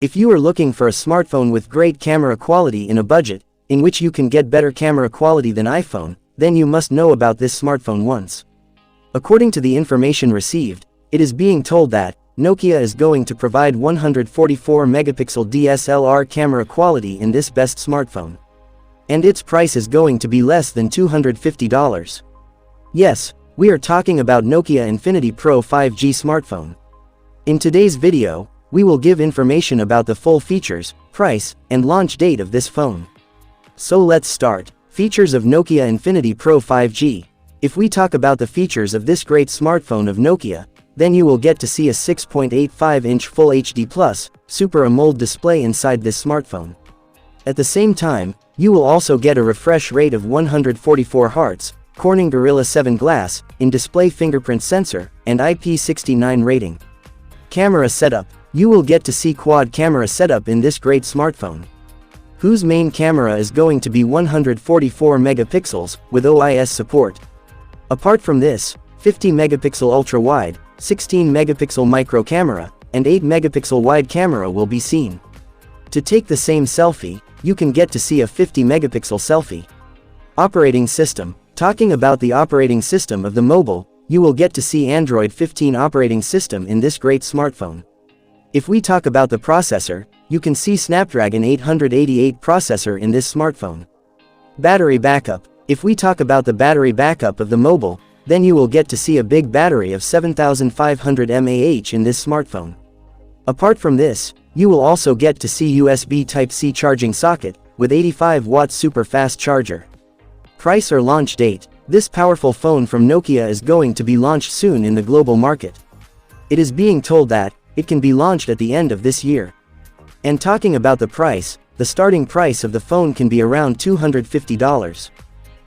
If you are looking for a smartphone with great camera quality in a budget, in which you can get better camera quality than iPhone, then you must know about this smartphone once. According to the information received, it is being told that Nokia is going to provide 144 megapixel DSLR camera quality in this best smartphone. And its price is going to be less than $250. Yes, we are talking about Nokia Infinity Pro 5G smartphone. In today's video, we will give information about the full features, price, and launch date of this phone. So let's start. Features of Nokia Infinity Pro 5G. If we talk about the features of this great smartphone of Nokia, then you will get to see a 6.85-inch Full HD+ Super AMOLED display inside this smartphone. At the same time, you will also get a refresh rate of 144 Hz, Corning Gorilla 7 glass, in-display fingerprint sensor, and IP69 rating. Camera setup. You will get to see quad camera setup in this great smartphone, whose main camera is going to be 144 megapixels, with OIS support. Apart from this, 50 megapixel ultra-wide, 16 megapixel micro camera, and 8 megapixel wide camera will be seen. To take the same selfie, you can get to see a 50 megapixel selfie. Operating system. Talking about the operating system of the mobile, you will get to see Android 15 operating system in this great smartphone. If we talk about the processor, you can see Snapdragon 888 processor in this smartphone. Battery backup. If we talk about the battery backup of the mobile, then you will get to see a big battery of 7500 mAh in this smartphone. Apart from this, you will also get to see USB Type-C charging socket, with 85-watt super fast charger. Price or launch date. This powerful phone from Nokia is going to be launched soon in the global market. It is being told that it can be launched at the end of this year. And talking about the price, the starting price of the phone can be around $250.